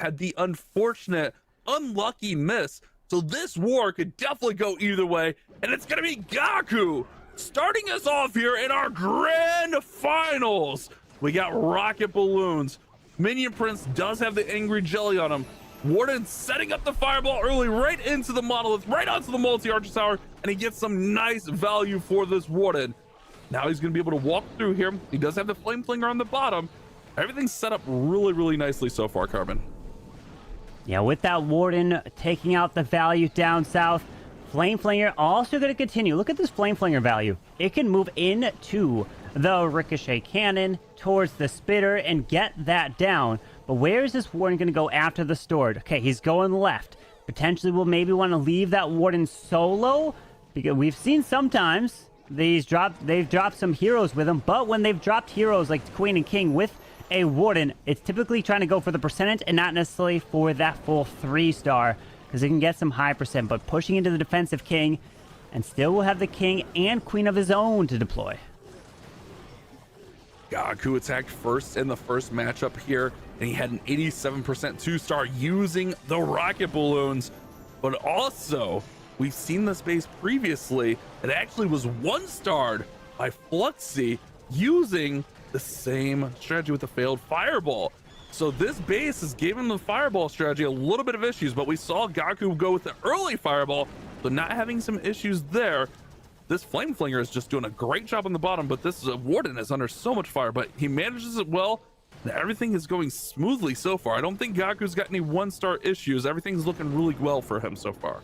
had the unfortunate, unlucky miss. So this war could definitely go either way, and it's gonna be Gaku starting us off here in our grand finals. We got rocket balloons. Minion Prince does have the angry jelly on him. Warden setting up the fireball early right into the monolith, right onto the multi-archer tower, and he gets some nice value for this Warden. Now he's going to be able to walk through here. He does have the flame flinger on the bottom. Everything's set up really, really nicely so far, Carbon. Yeah, with that Warden taking out the value down south, Flame Flinger also going to continue. Look at this Flame Flinger value. It can move into the Ricochet Cannon towards the Spitter and get that down. But where is this Warden going to go after the Sword? Okay, he's going left. Potentially we'll maybe want to leave that Warden solo, because we've seen sometimes they've dropped some heroes with him, but when they've dropped heroes like Queen and King with a Warden, it's typically trying to go for the percentage and not necessarily for that full 3-star, because it can get some high percent. But pushing into the defensive King, and still will have the King and Queen of his own to deploy. Gaku attacked first in the first matchup here, and he had an 87% 2-star using the rocket balloons. But also, we've seen this base previously. It actually was 1-starred by Fluxy using the same strategy with the failed fireball. So this base has given the fireball strategy a little bit of issues, but we saw Gaku go with the early fireball, so not having some issues there. This Flame Flinger is just doing a great job on the bottom, but this Warden is under so much fire, but he manages it well, and everything is going smoothly so far. I don't think Gaku's got any 1-star issues. Everything's looking really well for him so far.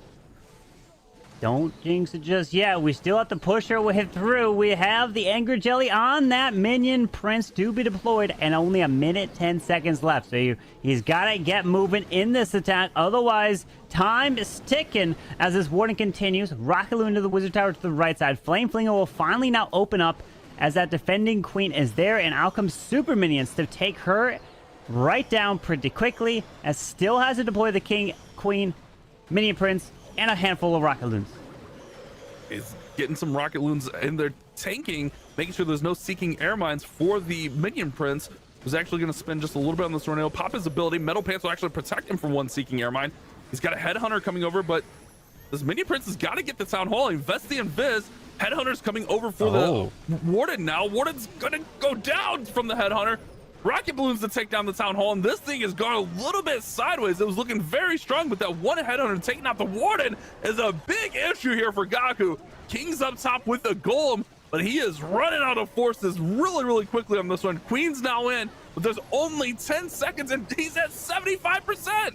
Don't jinx it just yet. We still have to push our way through. We have the Anger Jelly on that Minion Prince to be deployed, and only a minute 10 seconds left. So he's got to get moving in this attack. Otherwise, time is ticking as this Warden continues. Rocket Balloon to the Wizard Tower to the right side. Flame Flinger will finally now open up as that defending Queen is there, and out comes Super Minions to take her right down pretty quickly, as still has to deploy the King, Queen, Minion Prince, and a handful of rocket balloons. Is getting some rocket balloons in there, tanking, making sure there's no seeking air mines for the Minion Prince, who's actually going to spend just a little bit on this tornado. Pop his ability. Metal Pants will actually protect him from one seeking air mine. He's got a Headhunter coming over, but this Minion Prince has got to get the Town Hall. Invest the Invis. Headhunter's coming over for the Warden now. Warden's going to go down from the Headhunter. Rocket balloons to take down the Town Hall, and this thing has gone a little bit sideways. It was looking very strong, but that one Headhunter taking out the Warden is a big issue here for Gaku. King's up top with the Golem, but he is running out of forces really, really quickly on this one. Queen's now in, but there's only 10 seconds, and he's at 75%.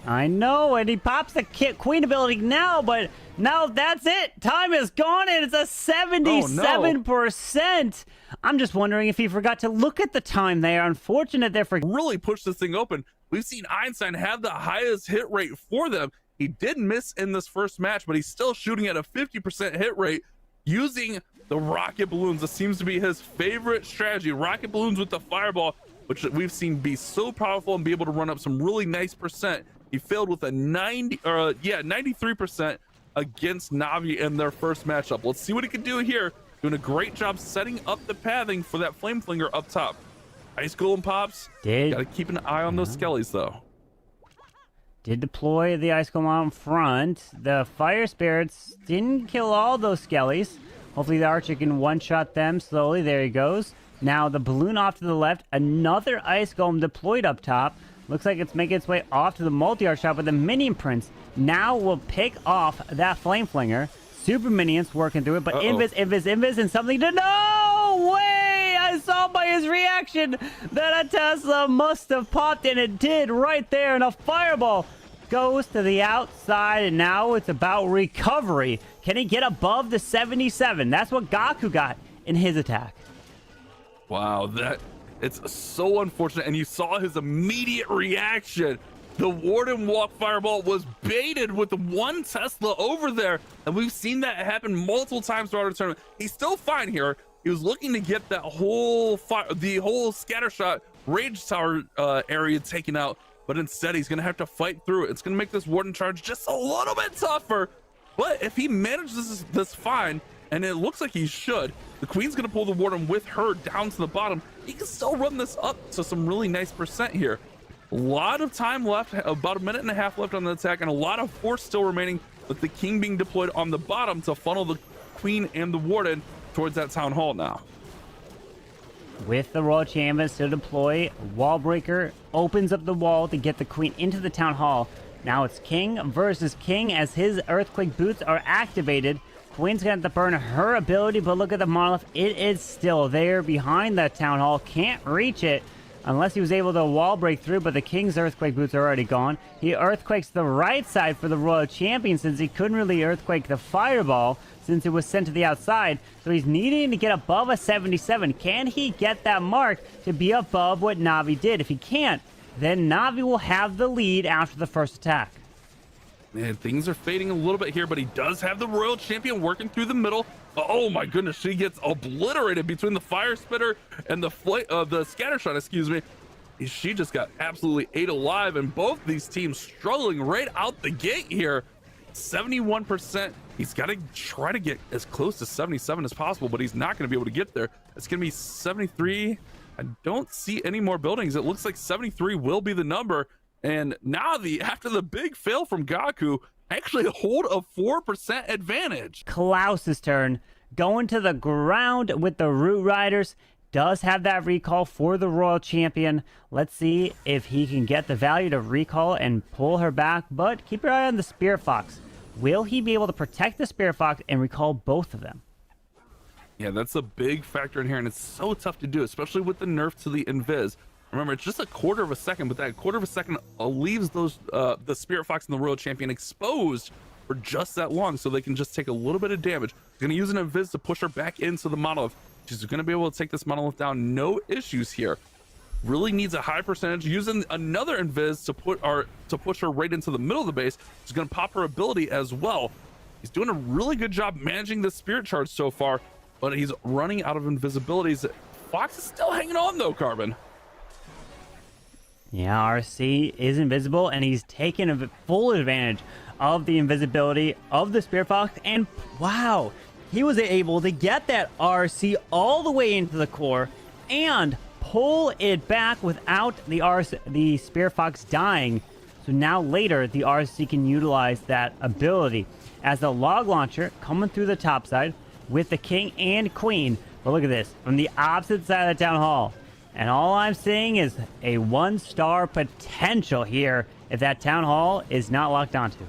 I know, and he pops the Queen ability now, but now that's it. Time is gone, and it's a 77%. I'm just wondering if he forgot to look at the time there. Unfortunate there for... Really pushed this thing open. We've seen Einstein have the highest hit rate for them. He did miss in this first match, but he's still shooting at a 50% hit rate using the rocket balloons. This seems to be his favorite strategy. Rocket balloons with the fireball, which we've seen be so powerful and be able to run up some really nice percent. He failed with a 93% against Navi in their first matchup. Let's see what he can do here. Doing a great job setting up the pathing for that Flame Flinger up top. Ice Golem pops. Gotta keep an eye on those skellies though. Did deploy the Ice Golem out in front. The Fire Spirits didn't kill all those skellies. Hopefully the Archer can one-shot them slowly. There he goes. Now the balloon off to the left. Another Ice Golem deployed up top. Looks like it's making its way off to the multi-art shot, but the Minion Prince now will pick off that Flame Flinger. Super Minions working through it, but Invis, and something to... No way! I saw by his reaction that a Tesla must have popped, and it did right there, and a Fireball goes to the outside, and now it's about recovery. Can he get above the 77? That's what Gaku got in his attack. Wow, it's so unfortunate, and you saw his immediate reaction. The Warden Walk Fireball was baited with one Tesla over there, and we've seen that happen multiple times throughout the tournament. He's still fine here. He was looking to get that whole Scattershot Rage Tower area taken out, but instead he's going to have to fight through it. It's going to make this Warden charge just a little bit tougher, but if he manages this fine, and it looks like he should, the Queen's going to pull the Warden with her down to the bottom. He can still run this up to some really nice percent here. A lot of time left, about a minute and a half left on the attack, and a lot of force still remaining, with the king being deployed on the bottom to funnel the queen and the warden towards that town hall now. With the royal champion still deploy, wall breaker opens up the wall to get the queen into the town hall. Now it's king versus king as his earthquake boots are activated. Queen's gonna have to burn her ability, but look at the monolith. It is still there behind that town hall. Can't reach it unless he was able to wall break through, but the king's earthquake boots are already gone. He earthquakes the right side for the royal champion since he couldn't really earthquake the fireball since it was sent to the outside. So he's needing to get above a 77. Can he get that mark to be above what Navi did? If he can't, then Navi will have the lead after the first attack. Man, things are fading a little bit here, but he does have the royal champion working through the middle. Oh my goodness, she gets obliterated between the fire spitter and the scatter shot, excuse me. She just got absolutely ate alive, and both these teams struggling right out the gate here. 71%. He's got to try to get as close to 77 as possible, but he's not going to be able to get there. It's going to be 73. I don't see any more buildings. It looks like 73 will be the number. And Navi, after the big fail from Gaku, actually hold a 4% advantage. Klaus's turn, going to the ground with the Root Riders. Does have that recall for the royal champion. Let's see if he can get the value to recall and pull her back, but keep your eye on the Spirit Fox. Will he be able to protect the Spirit Fox and recall both of them? Yeah, that's a big factor in here, and it's so tough to do, especially with the nerf to the invis. Remember, it's just a quarter of a second, but that quarter of a second leaves those the Spirit Fox and the royal champion exposed for just that long, so they can just take a little bit of damage. He's going to use an invis to push her back into the monolith. She's going to be able to take this monolith down, no issues here. Really needs a high percentage, using another invis to push her right into the middle of the base. She's going to pop her ability as well. He's doing a really good job managing the spirit charge so far, but he's running out of invisibilities. Fox is still hanging on though, Carbon. Yeah, RC is invisible, and he's taken a full advantage of the invisibility of the Spirit Fox, and wow, he was able to get that RC all the way into the core and pull it back without the Spirit Fox dying. So now later, the RC can utilize that ability as the log launcher coming through the top side with the king and queen. But look at this, from the opposite side of the town hall. And all I'm seeing is a 1-star potential here if that town hall is not locked onto.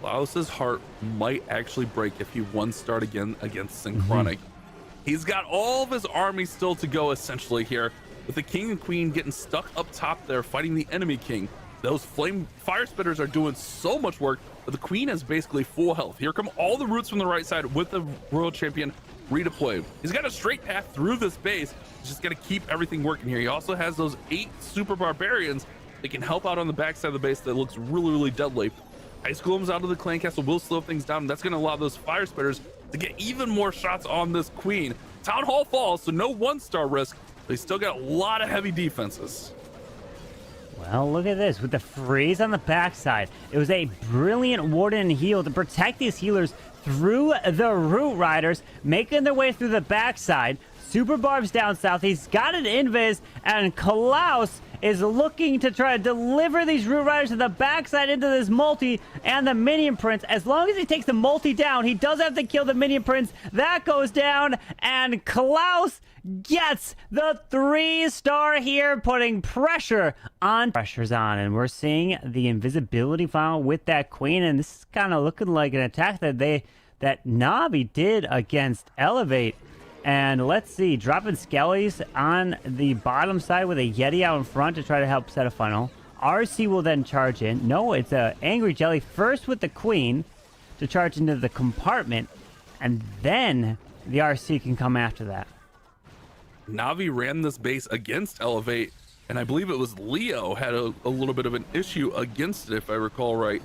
Klaus's heart might actually break if he 1-starred again against Synchronic. He's got all of his army still to go essentially here, with the king and queen getting stuck up top there fighting the enemy king. Those fire spitters are doing so much work, but the queen has basically full health. Here come all the roots from the right side with the royal champion redeployed. He's got a straight path through this base. He's just got to keep everything working here. He also has those 8 super barbarians that can help out on the backside of the base that looks really, really deadly. Ice Golems out of the clan castle will slow things down. That's going to allow those fire spitters to get even more shots on this queen. Town hall falls, so no 1-star risk. They still got a lot of heavy defenses. Well, look at this. With the freeze on the backside, it was a brilliant warden and heal to protect these healers through the Root Riders, making their way through the backside. Super Barb's down south. He's got an invis, and Klaus is looking to try to deliver these Root Riders to the backside into this multi and the minion prince. As long as he takes the multi down, he does have to kill the minion prince. That goes down, and Klaus gets the 3-star here, putting pressure on. Pressure's on, and we're seeing the invisibility file with that queen, and this is kind of looking like an attack that Navi did against Elevate. And let's see, dropping Skellies on the bottom side with a Yeti out in front to try to help set a funnel. RC will then charge in. No, it's a Angry Jelly first with the queen to charge into the compartment, and then the RC can come after that. Navi ran this base against Elevate, and I believe it was Leo had a little bit of an issue against it, if I recall right.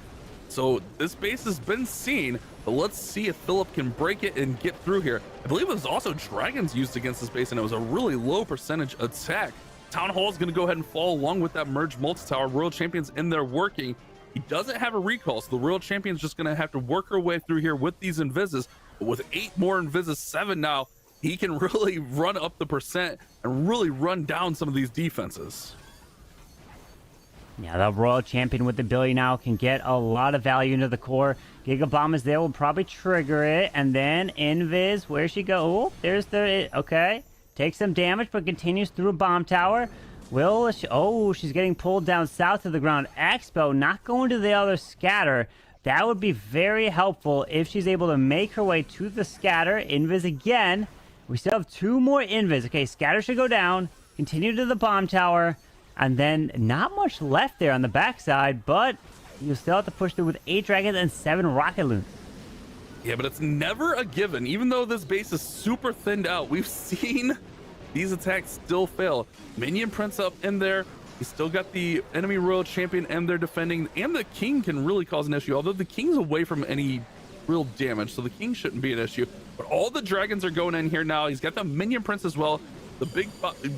So this base has been seen, but let's see if Philip can break it and get through here. I believe it was also dragons used against this base, and it was a really low percentage attack. Town Hall is going to go ahead and fall along with that merged multi-tower. Royal Champion's in there working. He doesn't have a recall, so the Royal Champion's just going to have to work her way through here with these invises. But with 8 more invises, 7 now, he can really run up the percent and really run down some of these defenses. Yeah, the Royal Champion with the ability now can get a lot of value into the core. Giga Bomb is there, will probably trigger it. And then Invis, where's she go? Oh, there's the... Okay. Takes some damage, but continues through a bomb tower. Will she... Oh, she's getting pulled down south of the ground. Expo not going to the other scatter. That would be very helpful if she's able to make her way to the scatter. Invis again. We still have 2 more Invis. Okay, scatter should go down. Continue to the bomb tower. And then not much left there on the backside, but you still have to push through with 8 dragons and 7 rocket loons. Yeah, but it's never a given. Even though this base is super thinned out, we've seen these attacks still fail. Minion Prince up in there. He's still got the enemy Royal Champion and they're defending. And the King can really cause an issue, although the King's away from any real damage, so the King shouldn't be an issue. But all the dragons are going in here now. He's got the Minion Prince as well. The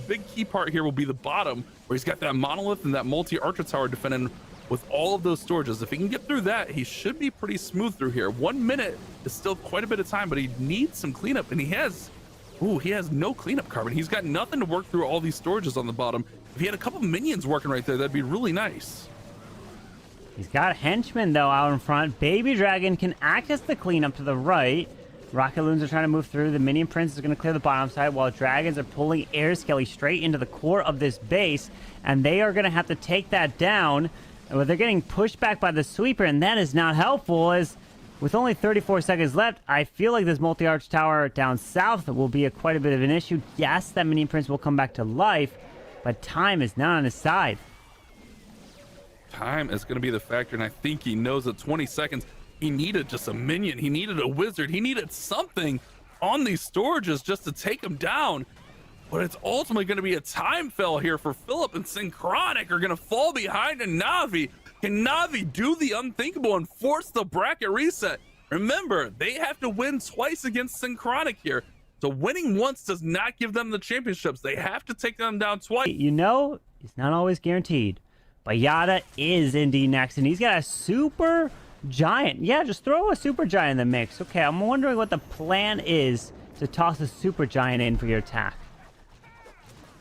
big key part here will be the bottom, where he's got that monolith and that multi-archer tower defending with all of those storages. If he can get through that, he should be pretty smooth through here. 1 minute is still quite a bit of time, but he needs some cleanup, and he has no cleanup carbon. He's got nothing to work through all these storages on the bottom. If he had a couple minions working right there, that'd be really nice. He's got henchmen, though, out in front. Baby Dragon can access the cleanup to the right. Rocket Loons are trying to move through. The Minion Prince is going to clear the bottom side, while Dragons are pulling Air Skelly straight into the core of this base, and they are going to have to take that down. Well, they're getting pushed back by the Sweeper, and that is not helpful, as with only 34 seconds left, I feel like this multi-arch tower down south will be quite a bit of an issue. Yes, that Minion Prince will come back to life, but time is not on his side. Time is going to be the factor, and I think he knows that 20 seconds, he needed just a minion. He needed a wizard. He needed something on these storages just to take him down. But it's ultimately going to be a time fail here for Philip, and Synchronic are going to fall behind in Navi. Can Navi do the unthinkable and force the bracket reset? Remember, they have to win twice against Synchronic here. So winning once does not give them the championships. They have to take them down twice. You know, it's not always guaranteed. But Yada is indeed next, and he's got a super giant. Yeah, just throw a super giant in the mix. Okay, I'm wondering what the plan is to toss a super giant in for your attack.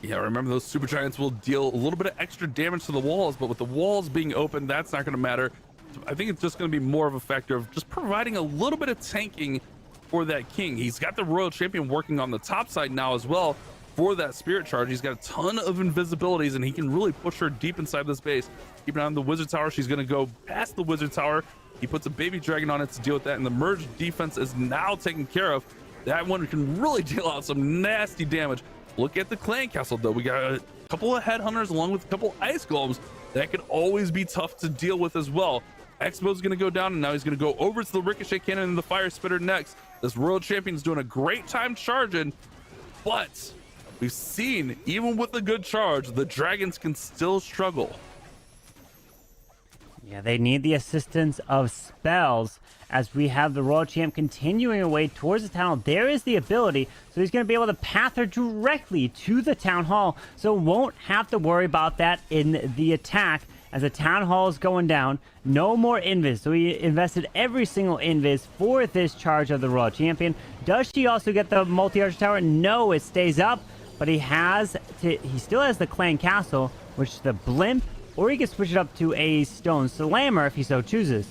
Yeah, remember those super giants will deal a little bit of extra damage to the walls, but with the walls being open, that's not going to matter. So I think it's just going to be more of a factor of just providing a little bit of tanking for that King. He's got the Royal Champion working on the top side now as well for that Spirit Charge. He's got a ton of invisibilities, and he can really push her deep inside this base. Keep an eye on the Wizard Tower. She's going to go past the Wizard Tower. He puts a baby dragon on it to deal with that, and the merge defense is now taken care of. That one can really deal out some nasty damage. Look at the clan castle, though. We got a couple of headhunters along with a couple ice golems that could always be tough to deal with as well. Expo's going to go down, and now he's going to go over to the ricochet cannon and the fire spitter next. This Royal Champion's doing a great time charging, but we've seen, even with a good charge, the dragons can still struggle. Yeah, they need the assistance of spells, as we have the Royal Champ continuing away towards the town hall. There is the ability, so he's going to be able to path her directly to the town hall, so won't have to worry about that in the attack. As the town hall is going down, no more invis. So he invested every single invis for this charge of the Royal Champion. Does she also get the multi-arch tower? No, it stays up, but he still has the clan castle, which the blimp, or he can switch it up to a stone slammer if he so chooses.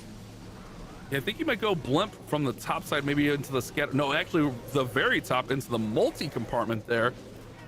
Yeah, I think he might go blimp from the top side, maybe into the scatter. No, actually, the very top into the multi compartment there.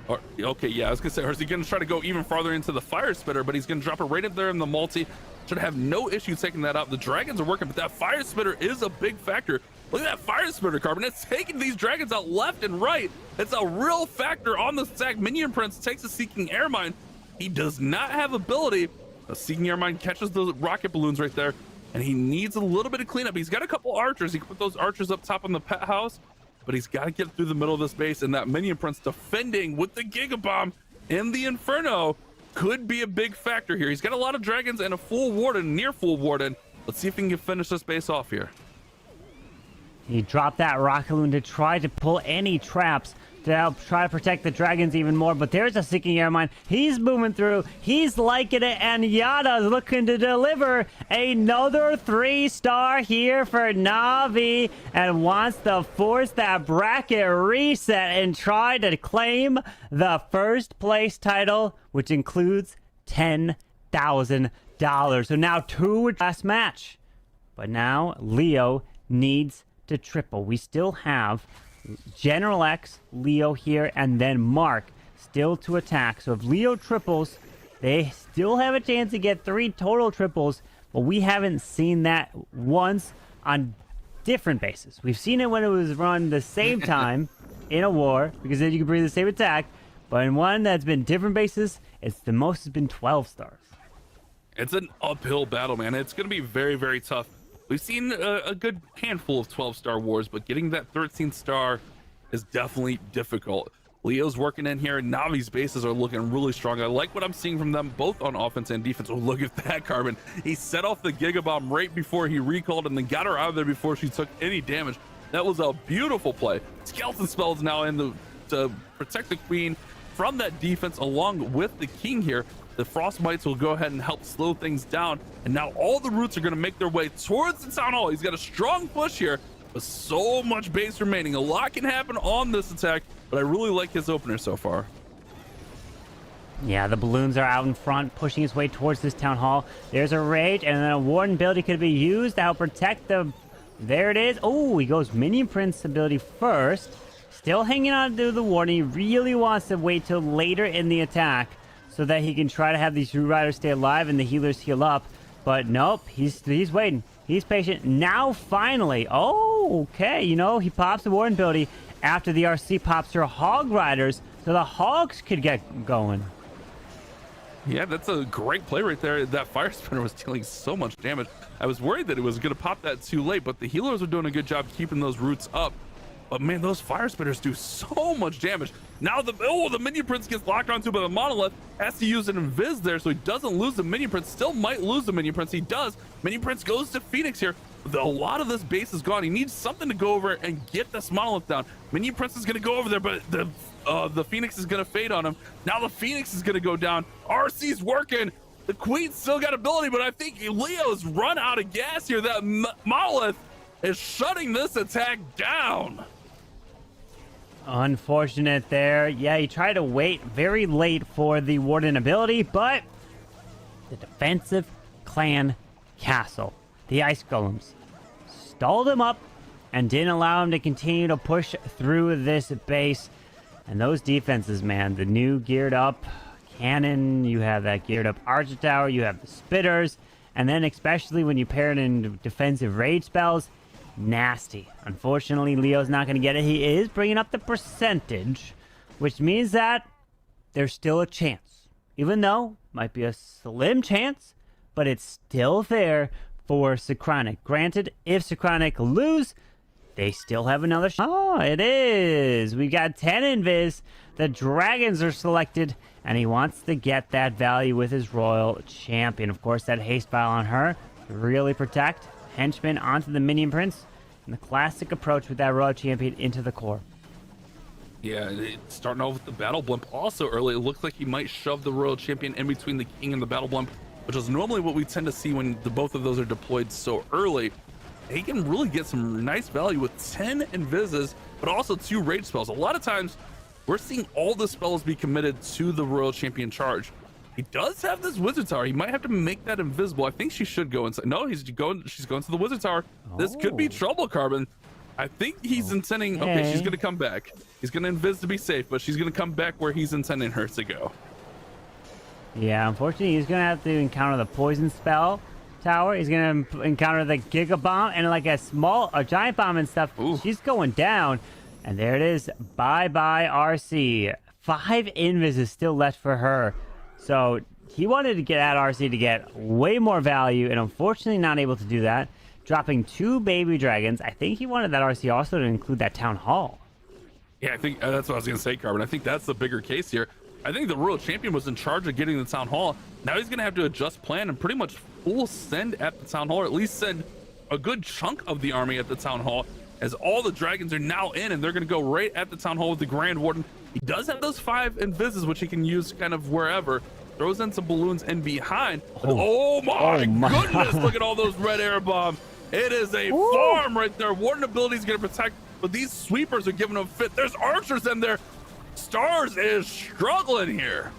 Or, okay, yeah, I was gonna say, or is he gonna try to go even farther into the fire spitter? But he's gonna drop it right in there in the multi. Should have no issue taking that out. The dragons are working, but that fire spitter is a big factor. Look at that fire spitter, Carbon. It's taking these dragons out left and right. It's a real factor on the stack. Minion Prince takes a Seeking Air Mine. He does not have ability. The Seeking Air Mine catches those rocket balloons right there, and he needs a little bit of cleanup. He's got a couple archers. He can put those archers up top on the pet house, but he's got to get through the middle of this base, and that Minion Prince defending with the Giga Bomb and the Inferno could be a big factor here. He's got a lot of dragons and a full Warden, near full Warden. Let's see if he can finish this base off here. He dropped that rocket balloon to try to pull any traps to help try to protect the dragons even more, but there's a Seeking Air Mine. He's moving through, he's liking it, and Yada's looking to deliver another 3-star here for Navi, and wants to force that bracket reset and try to claim the first place title, which includes 10 $100,000. So now 2 last match. But now Leo needs to triple. We still have General X, Leo here, and then Mark still to attack. So if Leo triples, they still have a chance to get 3 total triples, but we haven't seen that once on different bases. We've seen it when it was run the same time in a war, because then you can bring the same attack, but in one that's been different bases, it's the most has been 12 stars. It's an uphill battle, man. It's going to be very, very tough. We've seen a good handful of 12-star wars, but getting that 13th star is definitely difficult. Leo's working in here. Navi's bases are looking really strong. I like what I'm seeing from them, both on offense and defense. Oh, look at that, Carbon. He set off the Giga Bomb right before he recalled and then got her out of there before she took any damage. That was a beautiful play. Skeleton Spell is now in to protect the Queen from that defense along with the King here. The Frostmites will go ahead and help slow things down. And now all the roots are going to make their way towards the Town Hall. He's got a strong push here, but so much base remaining. A lot can happen on this attack, but I really like his opener so far. Yeah, the balloons are out in front, pushing his way towards this Town Hall. There's a Rage, and then a Warden ability could be used to help protect the... There it is. Oh, he goes Minion Prince ability first. Still hanging on to the Warden. He really wants to wait till later in the attack so that he can try to have these Root Riders stay alive and the healers heal up. But nope, he's waiting. He's patient. Now, finally. Oh, okay. You know, he pops the Warden ability after the RC pops her Hog Riders so the Hogs could get going. Yeah, that's a great play right there. That Fire Spinner was dealing so much damage. I was worried that it was going to pop that too late, but the healers are doing a good job keeping those roots up. But man, those Fire Spinners do so much damage. Now the Minion Prince gets locked onto by the Monolith, has to use an Invis there so he doesn't lose the Minion Prince. Still might lose the Minion Prince. He does. Minion Prince goes to Phoenix here. A lot of this base is gone. He needs something to go over and get this Monolith down. Minion Prince is going to go over there, but the Phoenix is going to fade on him. Now the Phoenix is going to go down. RC's working. The Queen's still got ability, but I think Leo's run out of gas here. That Monolith is shutting this attack down. Unfortunate there. Yeah, he tried to wait very late for the Warden ability, but the defensive clan castle, the Ice Golems, stalled him up and didn't allow him to continue to push through this base. And those defenses, man, the new geared up cannon, you have that geared up Archer Tower, you have the Spitters, and then especially when you pair it in defensive rage spells, nasty. Unfortunately, Leo's not going to get it. He is bringing up the percentage, which means that there's still a chance. Even though might be a slim chance, but it's still there for Synchronic. Granted, if Synchronic lose, they still have another shot. Oh, it is. We got 10 invis. The dragons are selected, and he wants to get that value with his Royal Champion. Of course, that haste vial on her to really protect. Henchman onto the Minion Prince, and the classic approach with that Royal Champion into the core. Yeah, starting off with the Battle Blimp also early. It looks like he might shove the Royal Champion in between the King and the Battle Blimp, which is normally what we tend to see when both of those are deployed so early. He can really get some nice value with 10 invises, but also 2 rage spells. A lot of times, we're seeing all the spells be committed to the Royal Champion charge. He does have this Wizard Tower. He might have to make that invisible. I think she should go inside. No, she's going to the Wizard Tower. Oh. This could be trouble, Carbon. I think he's intending... Okay, she's going to come back. He's going to invis to be safe, but she's going to come back where he's intending her to go. Yeah, unfortunately, he's going to have to encounter the Poison Spell Tower. He's going to encounter the Giga Bomb and like a giant bomb and stuff. Ooh. She's going down. And there it is. Bye-bye, RC. 5 invis is still left for her. So he wanted to get at RC to get way more value, and unfortunately not able to do that. Dropping 2 baby dragons. I think he wanted that RC also to include that Town Hall. Yeah, I think that's what I was going to say, Carbon. I think that's the bigger case here. I think the Royal Champion was in charge of getting the Town Hall. Now he's going to have to adjust plan and pretty much full send at the Town Hall, or at least send a good chunk of the army at the Town Hall, as all the dragons are now in, and they're going to go right at the Town Hall with the Grand Warden. He does have those 5 invises, which he can use kind of wherever. Throws in some balloons in behind. Oh my goodness, look at all those red air bombs. It is a farm right there. Warden ability is going to protect, but these sweepers are giving them fit. There's archers in there. Stars is struggling here.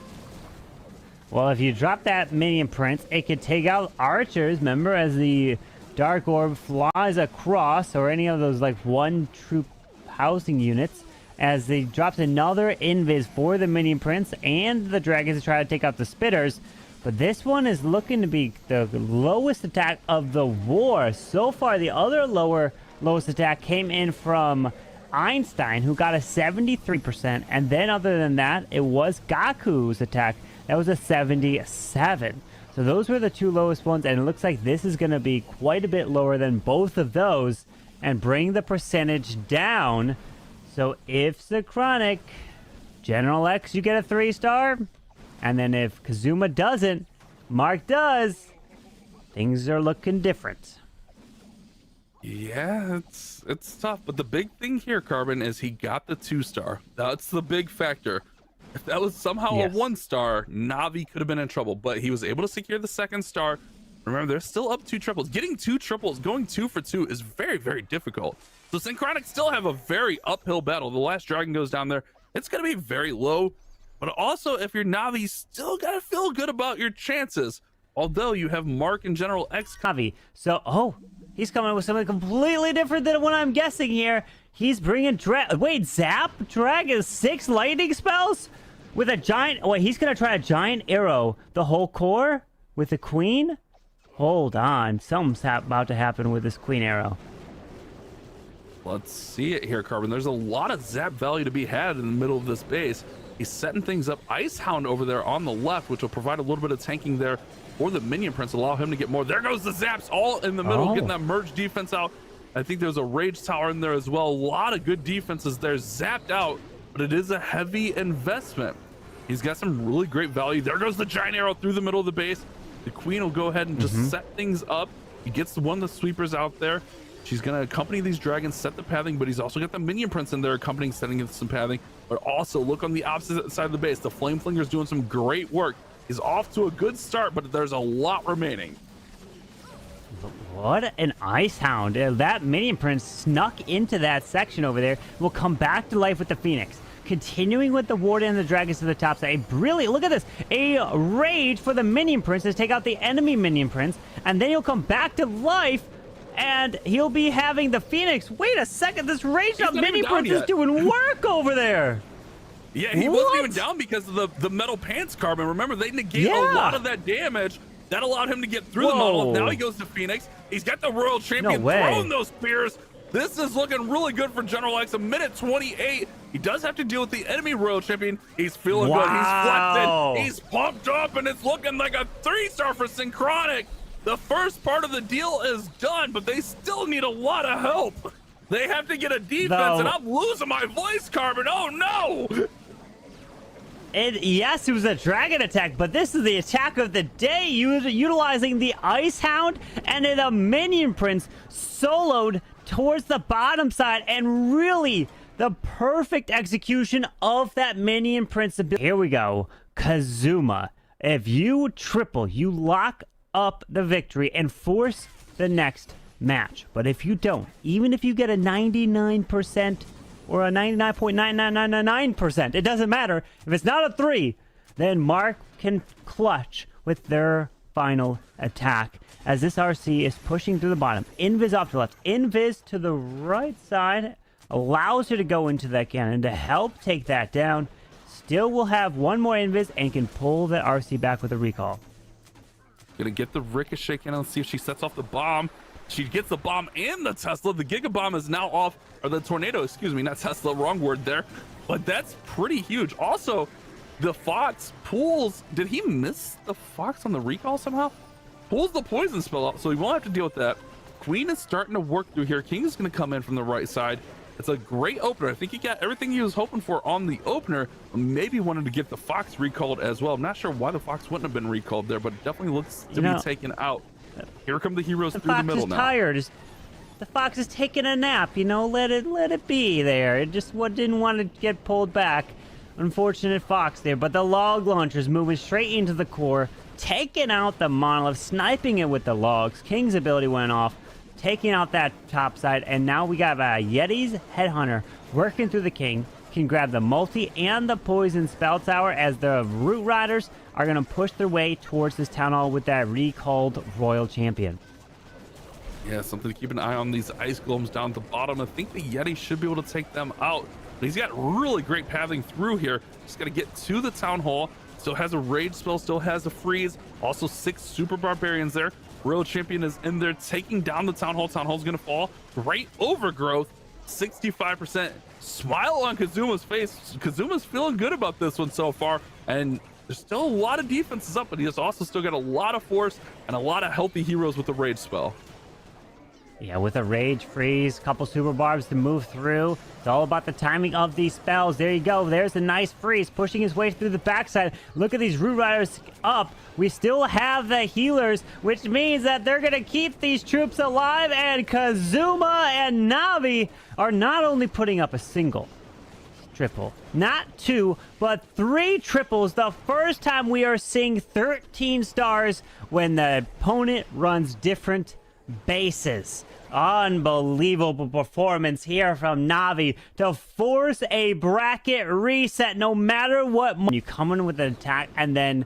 Well, if you drop that minion prince, it could take out archers. Remember, as the dark orb flies across, or any of those like one troop housing units, as they drops another invis for the minion prince and the dragons to try to take out the spitters. But this one is looking to be the lowest attack of the war. So far, the other lowest attack came in from Einstein, who got a 73%. And then other than that, it was Gaku's attack. That was a 77. So those were the two lowest ones. And it looks like this is going to be quite a bit lower than both of those and bring the percentage down. So if Synchronic, General X, you get a 3-star. And then if Kazuma doesn't, Mark does, things are looking different. Yeah, it's tough. But the big thing here, Carbon, is he got the 2-star. That's the big factor. If that was somehow a 1-star, Navi could have been in trouble. But he was able to secure the 2nd star. Remember, they're still up 2 triples. Getting 2 triples, going 2 for 2 is very, very difficult. So Synchronic still have a very uphill battle. The last dragon goes down there. It's going to be very low. But also, if you're Navi, you still got to feel good about your chances. Although you have Mark and General X. Navi. So, he's coming with something completely different than what I'm guessing here. He's bringing Zap Dragon 6 lightning spells? With a giant... Wait, he's going to try a giant arrow. The whole core? With the queen? Hold on. Something's about to happen with this queen arrow. Let's see it here, Carbon. There's a lot of zap value to be had in the middle of this base. He's setting things up. Ice Hound over there on the left, which will provide a little bit of tanking there for the minion prince, allow him to get more. There goes the zaps all in the middle, getting that merge defense out. I think there's a rage tower in there as well. A lot of good defenses there, zapped out, but it is a heavy investment. He's got some really great value. There goes the giant arrow through the middle of the base. The queen will go ahead and just set things up. He gets one of the sweepers out there. She's going to accompany these dragons, set the pathing, but he's also got the minion prince in there accompanying, setting some pathing. But also look on the opposite side of the base. The flame flinger's doing some great work. He's off to a good start, but there's a lot remaining. What an Ice Hound. That minion prince snuck into that section over there. Will come back to life with the Phoenix. Continuing with the warden and the dragons to the top side. A brilliant, look at this. A rage for the minion prince to take out the enemy minion prince. And then he'll come back to life. And he'll be having the Phoenix. Wait a second, this raged up minion prince is doing work over there. Yeah, he wasn't even down because of the metal pants, Carbon. Remember, they negate a lot of that damage. That allowed him to get through the monolith. Now he goes to Phoenix. He's got the Royal Champion throwing those spears. This is looking really good for General X. A minute 28. He does have to deal with the enemy Royal Champion. He's feeling good. He's flexing. He's pumped up, and it's looking like a 3-star for Synchronic. The first part of the deal is done, but they still need a lot of help. They have to get a defense, and I'm losing my voice, Carbon. Oh, no! Yes, it was a dragon attack, but this is the attack of the day, utilizing the Ice Hound and the minion prince soloed towards the bottom side, and really the perfect execution of that minion prince ability. Here we go. Kazuma. If you triple, you lock up the victory and force the next match. But if you don't, even if you get a 99% or a 99.9999%, it doesn't matter. If it's not a 3, then Mark can clutch with their final attack as this RC is pushing through the bottom. Invis off to the left, invis to the right side, allows her to go into that cannon to help take that down. Still will have one more invis and can pull the RC back with a recall. Gonna get the ricochet cannon. Let's see if she sets off the bomb. She gets the bomb and the Tesla. The Giga Bomb is now off, or the tornado, excuse me, not Tesla, wrong word there. But that's pretty huge. Also, the Fox pulls, did he miss the Fox on the recall somehow? Pulls the poison spell out, so he won't have to deal with that. Queen is starting to work through here. King is gonna come in from the right side. It's a great opener. I think he got everything he was hoping for on the opener. Maybe wanted to get the Fox recalled as well. I'm not sure why the Fox wouldn't have been recalled there, but it definitely looks to be taken out. Here come the heroes through the middle now. The Fox is tired. The Fox is taking a nap, you know, let it be there. It just didn't want to get pulled back. Unfortunate Fox there, but the log launcher's moving straight into the core, taking out the monolith, sniping it with the logs. King's ability went off, taking out that top side, and now we got Yeti's Headhunter working through the King. Can grab the multi and the poison spell tower as the Root Riders are going to push their way towards this town hall with that recalled royal champion. Yeah, something to keep an eye on, these ice golems down at the bottom. I think the Yeti should be able to take them out. But he's got really great pathing through here. Just got to get to the town hall. Still has a rage spell, still has a freeze. Also 6 super barbarians there. Royal champion is in there taking down the town hall. Town hall's going to fall right over growth. 65%. Smile on Kazuma's face. Kazuma's feeling good about this one so far. And there's still a lot of defenses up, but he has also still got a lot of force and a lot of healthy heroes with the rage spell. Yeah, with a rage freeze, couple super barbs to move through. It's all about the timing of these spells. There you go. There's a nice freeze pushing his way through the backside. Look at these Root Riders up. We still have the healers, which means that they're going to keep these troops alive. And Kazuma and Navi are not only putting up a single triple, not 2, but 3 triples. The first time we are seeing 13 stars when the opponent runs different bases. Unbelievable performance here from Navi to force a bracket reset no matter what. You come in with an attack and then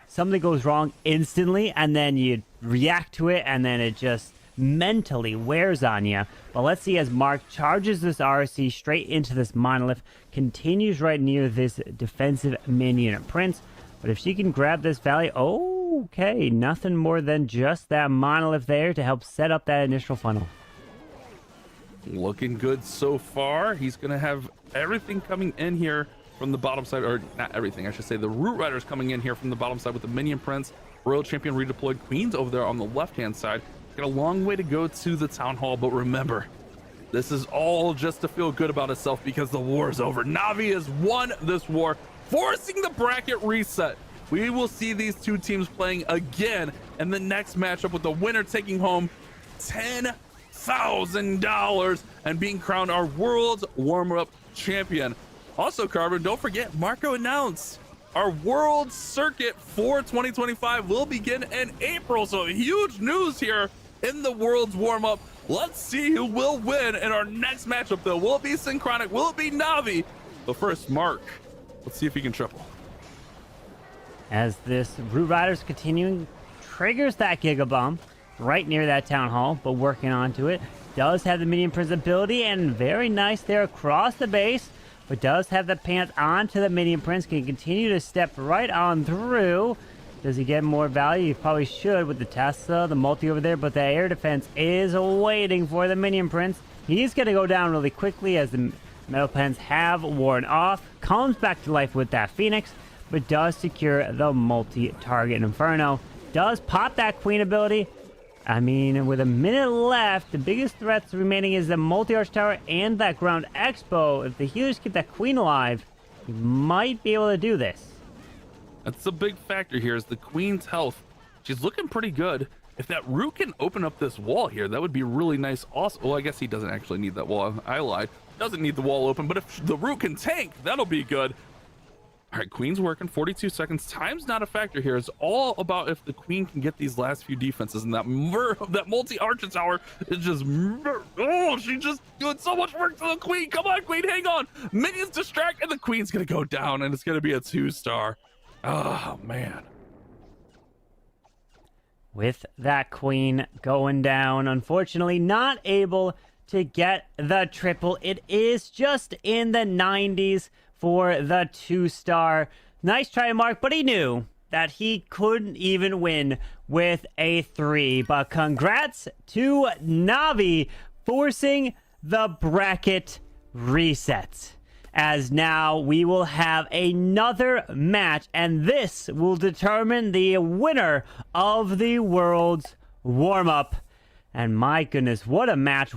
something goes wrong instantly, and then you react to it, and then it just mentally wears on you. But let's see as Mark charges this RC straight into this monolith, continues right near this defensive minion prince. But if she can grab this valley, okay, nothing more than just that monolith there to help set up that initial funnel. Looking good so far. He's going to have everything coming in here from the bottom side, or not everything, I should say. The Root Riders coming in here from the bottom side with the Minion Prince. Royal Champion redeployed. Queen's over there on the left-hand side. Got a long way to go to the Town Hall, but remember, this is all just to feel good about itself because the war is over. Navi has won this war, forcing the bracket reset. We will see these two teams playing again in the next matchup, with the winner taking home $10,000 and being crowned our world's warm-up champion. Also, Carbon, don't forget, Marco announced our world circuit for 2025 will begin in April. So huge news here in the world's warm-up. Let's see who will win in our next matchup, though. Will it be Synchronic? Will it be Navi? But first, Mark, let's see if he can triple. As this Root Rider's continuing, triggers that Giga Bomb right near that Town Hall, but working onto it. Does have the Minion Prince ability, and very nice there across the base, but does have the pants onto the Minion Prince. Can continue to step right on through. Does he get more value? He probably should with the Tesla, the multi over there, but the air defense is waiting for the Minion Prince. He's going to go down really quickly as the metal pens have worn off. Comes back to life with that Phoenix, but does secure the multi-target Inferno. Does pop that Queen ability. I mean, with a minute left, the biggest threats remaining is the multi-arch tower and that ground expo. If the healers keep that Queen alive, he might be able to do this. That's a big factor here, is the Queen's health. She's looking pretty good. If that Root can open up this wall here, that would be really nice. Also, well, I guess he doesn't actually need that wall. I lied. Doesn't need the wall open, but if the Root can tank, that'll be good. All right, Queen's working. 42 seconds. Time's not a factor here. It's all about if the Queen can get these last few defenses, and that multi-arch tower is just, oh, she's just doing so much work to the Queen. Come on, Queen, hang on. Minions distract, and the Queen's gonna go down, and it's gonna be a 2-star. Oh man. With that Queen going down, unfortunately not able to get the triple. It is just in the 90s for the 2-star. Nice try, Mark, but he knew that he couldn't even win with a 3. But congrats to Navi forcing the bracket reset. As now we will have another match, and this will determine the winner of the world's warm-up. And my goodness, what a match.